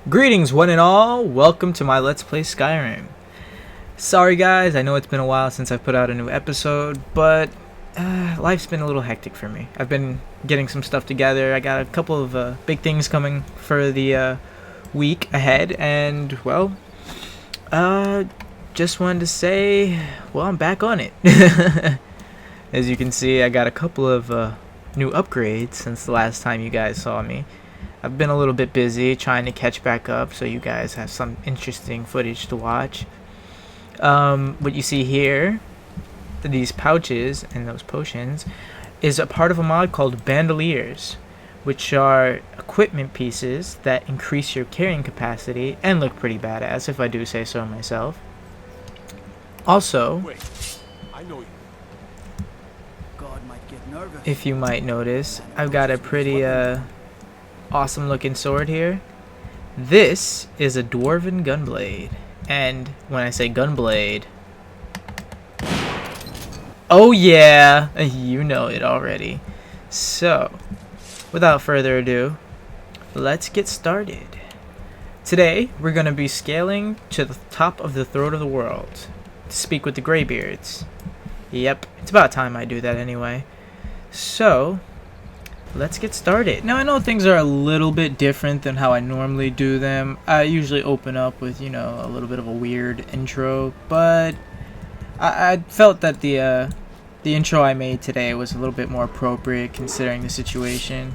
Greetings one and all, welcome to my Let's Play Skyrim. Sorry guys, I know it's been a while since I've put out a new episode, but life's been a little hectic for me. I've been getting some stuff together, I got a couple of big things coming for the week ahead, and well, just wanted to say, well, I'm back on it. As you can see, I got a couple of new upgrades since the last time you guys saw me. I've been a little bit busy trying to catch back up so you guys have some interesting footage to watch. What you see here, these pouches and those potions, is a part of a mod called bandoliers, which are equipment pieces that increase your carrying capacity and look pretty badass, if I do say so myself. Also, Wait, I know you. God might get nervous. if you might notice, I've got a pretty awesome looking sword here. This is a dwarven gunblade, and when I say gunblade, oh yeah, you know it already. So without further ado, let's get started. Today we're going to be scaling to the top of the throat of the world to speak with the Greybeards. Yep, it's about time I do that anyway. So let's get started. Now I know things are a little bit different than how I normally do them. I usually open up with, you know, a little bit of a weird intro, but I felt that the intro I made today was a little bit more appropriate considering the situation.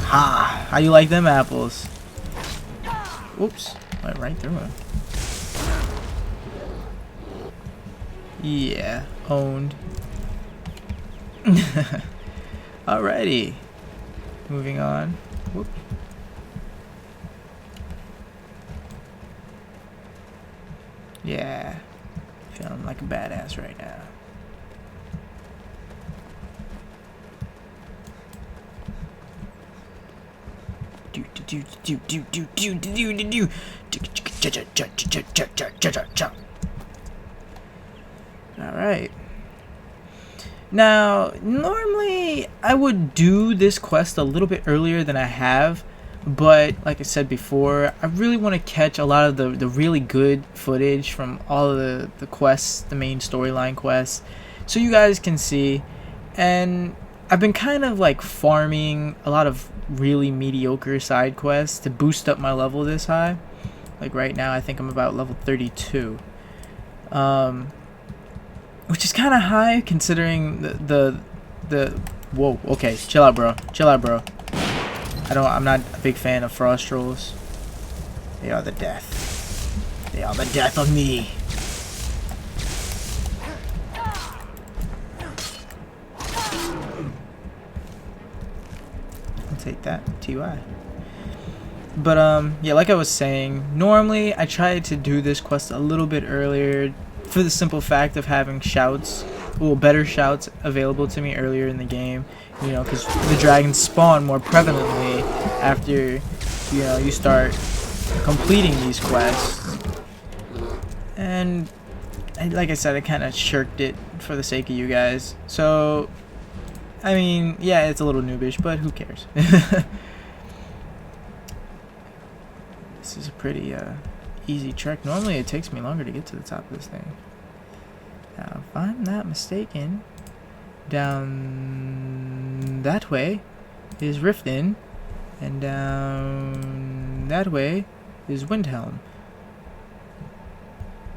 Ha! How you like them apples? Oops, went right through him. Yeah, owned. Alrighty. Moving on. Whoop. Yeah. Feeling like a badass right now. Alright. Now, normally I would do this quest a little bit earlier than I have, but like I said before, I really want to catch a lot of the really good footage from all of the quests, the main storyline quests, so you guys can see. And I've been kind of like farming a lot of really mediocre side quests to boost up my level this high. Like right now I think I'm about level 32. Which is kind of high considering the whoa, okay, chill out bro, I'm not a big fan of frost trolls. They are the death of me. I'll take that, TY. But yeah, like I was saying, normally I try to do this quest a little bit earlier for the simple fact of having shouts, well, better shouts available to me earlier in the game, you know, because the dragons spawn more prevalently after, you know, you start completing these quests. And like I said, I kind of shirked it for the sake of you guys. So, I mean, yeah, it's a little noobish, but who cares? This is a pretty easy trek. Normally it takes me longer to get to the top of this thing. Now, if I'm not mistaken, down that way is Riften, and down that way is Windhelm,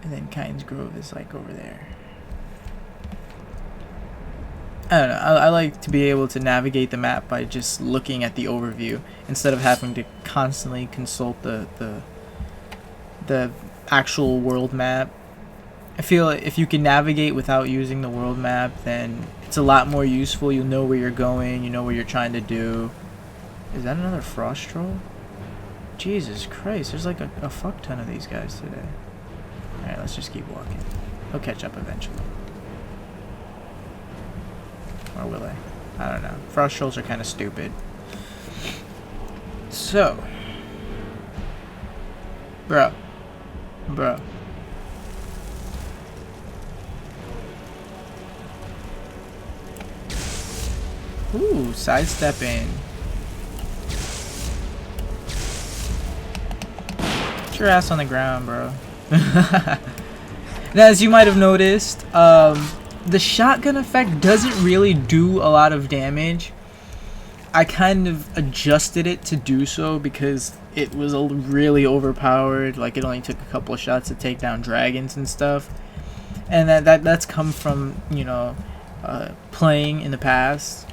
and then Kyne's Grove is like over there. I don't know, I like to be able to navigate the map by just looking at the overview instead of having to constantly consult the actual world map. I feel if you can navigate without using the world map, then it's a lot more useful. You'll know where you're going, you know what you're trying to do. Is that another frost troll? Jesus Christ, there's like a fuck ton of these guys today. Alright, let's just keep walking. He'll catch up eventually. Or will I don't know. Frost trolls are kind of stupid. So, bro. Ooh, sidestepping. Get your ass on the ground, bro. Now, as you might have noticed, the shotgun effect doesn't really do a lot of damage. I kind of adjusted it to do so because it was really overpowered. Like, it only took a couple of shots to take down dragons and stuff. And that's come from, you know, playing in the past,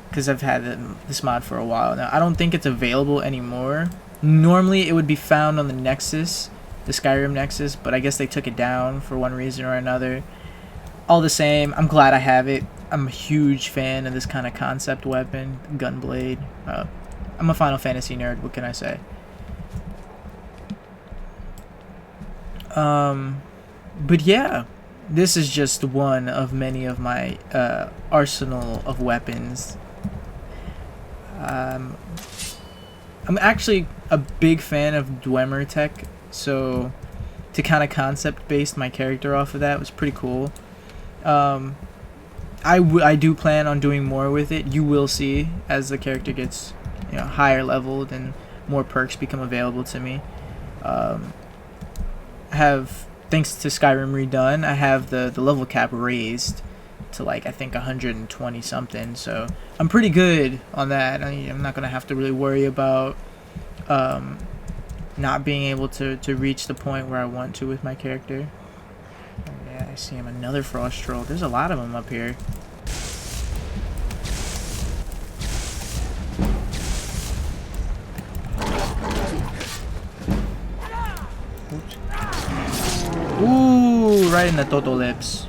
because I've had this mod for a while now. I don't think it's available anymore. Normally it would be found on the Nexus, the Skyrim Nexus, but I guess they took it down for one reason or another. All the same, I'm glad I have it. I'm a huge fan of this kind of concept weapon, gunblade. I'm a Final Fantasy nerd, what can I say? But yeah, this is just one of many of my arsenal of weapons. I'm actually a big fan of Dwemer tech, so to kind of concept based my character off of that was pretty cool. I do plan on doing more with it. You will see as the character gets, you know, higher leveled and more perks become available to me. I have, thanks to Skyrim Redone, I have the level cap raised to, like, I think 120 something, so I'm pretty good on that. I'm not gonna have to really worry about not being able to reach the point where I want to with my character. Oh, yeah, I see him. Another frost troll. There's a lot of them up here. Oops. Ooh, right in the Toto lips.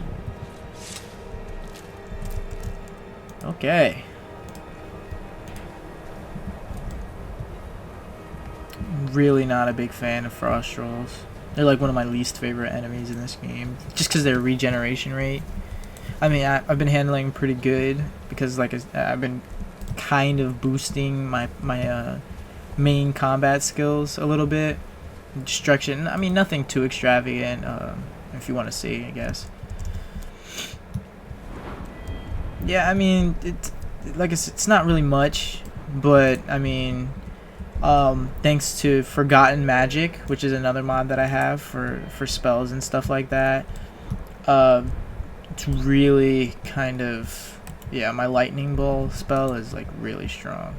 Okay. I'm really not a big fan of frost trolls. They're like one of my least favorite enemies in this game, just because their regeneration rate. I mean, I've been handling pretty good because, like, I've been kind of boosting my main combat skills a little bit. Destruction. I mean, nothing too extravagant. If you want to see, I guess. Yeah, I mean, like I said, it's not really much, but I mean, thanks to Forgotten Magic, which is another mod that I have for spells and stuff like that, it's really kind of, yeah, my lightning bolt spell is like really strong.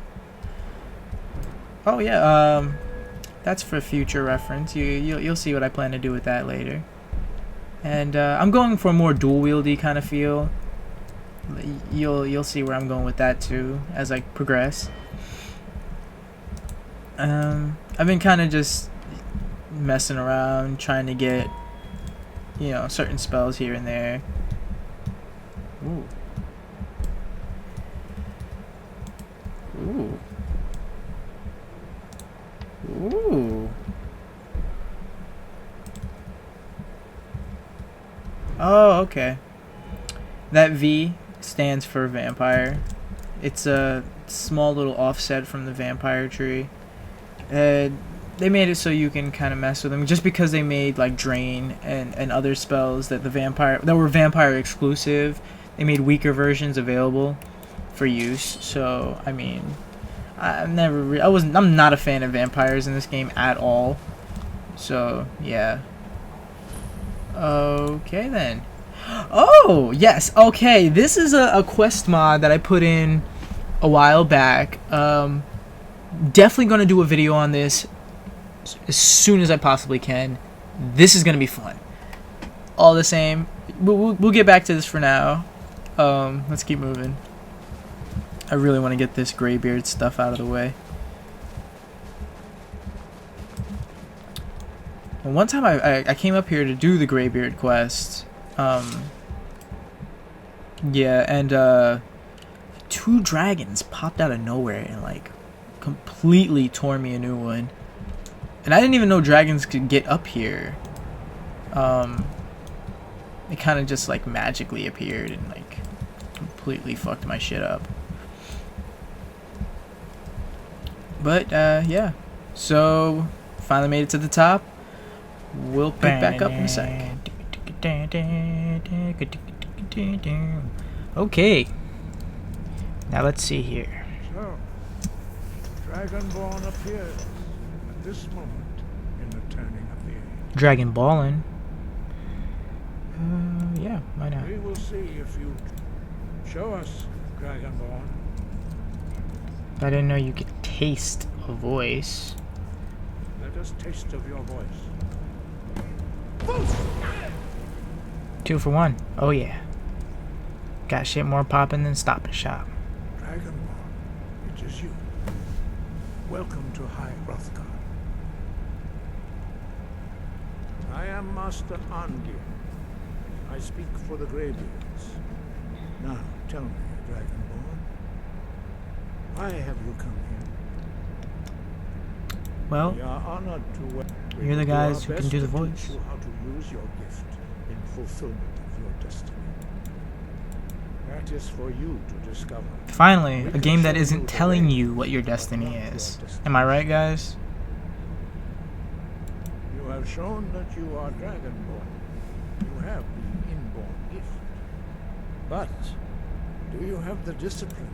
Oh yeah, that's for future reference. You'll see what I plan to do with that later. And I'm going for a more dual wieldy kind of feel. You'll see where I'm going with that too as I progress. I've been kind of just messing around, trying to get, you know, certain spells here and there. Ooh. Ooh. Ooh. Oh, okay. That V stands for vampire. It's a small little offset from the vampire tree. They made it so you can kind of mess with them, just because they made like drain and other spells that were vampire exclusive. They made weaker versions available for use. So I mean, I'm not a fan of vampires in this game at all. So yeah. Okay then. Oh yes. Okay, this is a quest mod that I put in a while back. Definitely gonna do a video on this as soon as I possibly can. This is gonna be fun. All the same, we'll get back to this for now. Let's keep moving. I really want to get this graybeard stuff out of the way. And one time I came up here to do the graybeard quest. Yeah, and 2 dragons popped out of nowhere and like completely tore me a new one. And I didn't even know dragons could get up here. They kind of just like magically appeared and like completely fucked my shit up. But yeah, so finally made it to the top. We'll pick back up in a sec. Okay, Now let's see here. So, Dragonborn appears at this moment in the turning of the age. Dragon Ballin'. Yeah, why not? We will see if you show us, Dragonborn. I didn't know you could taste a voice. Let us taste of your voice. 2 for 1. Oh yeah. Got shit more poppin' than Stop and Shop. Dragonborn, it is you. Welcome to High Hrothgar. I am Master Angir. I speak for the Greybeards. Now, tell me, Dragonborn, why have you come here? Well, We are honored to you're the guys who can do the teach voice. you how to use your gift in fulfillment of your destiny. That is for you to discover. Finally, a game that isn't telling you what your destiny is. Am I right, guys? You have shown that you are Dragonborn. You have the inborn gift. But do you have the discipline?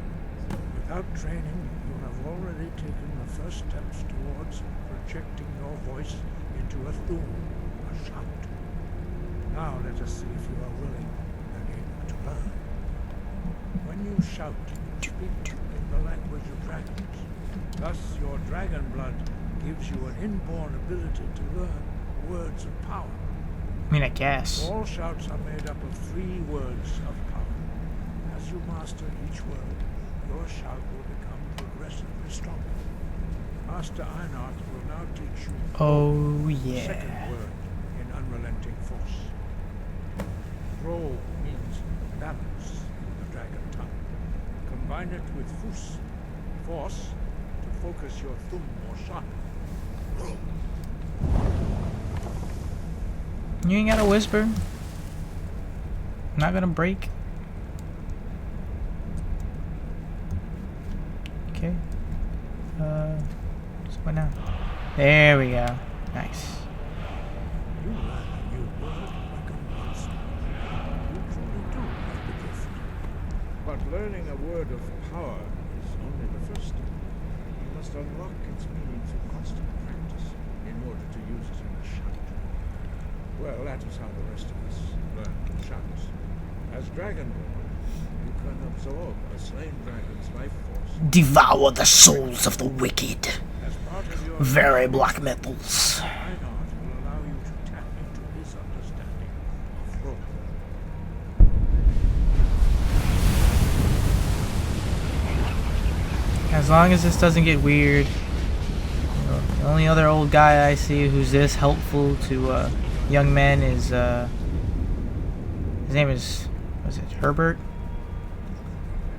Without training, you have already taken the first steps towards projecting your voice into a Thu'um, a shout. Now let us see if you are willing and able to learn. When you shout, you speak in the language of dragons. Thus, your dragon blood gives you an inborn ability to learn words of power. I mean, I guess. All shouts are made up of 3 words of power. As you master each word, your shout will become progressively stronger. Master Einart will now teach you Oh the yeah. second word in unrelenting force. Ro means balance in the dragon tongue. Combine it with fus, force, to focus your thumb more sharply. Ro. You ain't gotta whisper. Not gonna break. Okay. So what now? There we go. Nice. You learn a new word like a monster. You truly do have the gift. But learning a word of power is only the first step. You must unlock its meaning through constant practice in order to use it in a shout. Well, that is how the rest of us learn shouts. As Dragonborn, you can absorb a slain dragon's life force. Devour the souls of the wicked. As part of your Very black metals. Einart will allow you to tap into his understanding of role. As long as this doesn't get weird. The only other old guy I see who's this helpful to young men is his name is, was it Herbert?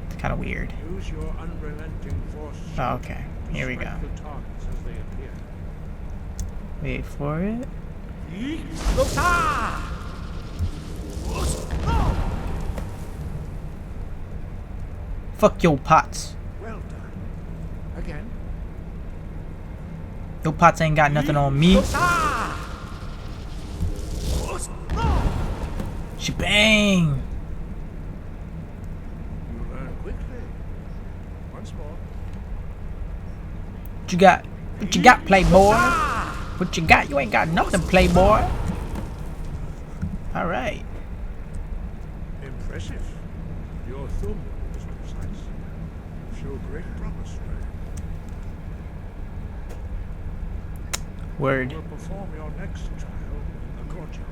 It's kind of weird. Use your unrelenting force. Oh, okay. Here we go. Strike the targets as they appear. Wait for it. Fuck your pots. Well done. Again. Your pots ain't got nothing on me. Shebang! You learn quickly. Once more. What you got? What you got, playboy? What you got? You ain't got nothing, playboy. Alright. Impressive. Your thumb is precise. You show great promise, Ray. Word. You will perform your next trial in the courtyard.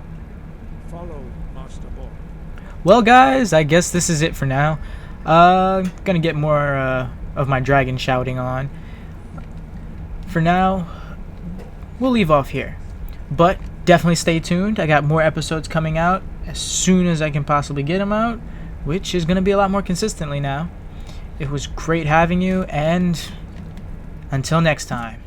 Follow Master Boy. Well, guys, I guess this is it for now. Gonna get more of my dragon shouting on. For now, we'll leave off here. But definitely stay tuned. I got more episodes coming out as soon as I can possibly get them out, which is gonna be a lot more consistently now. It was great having you, and until next time.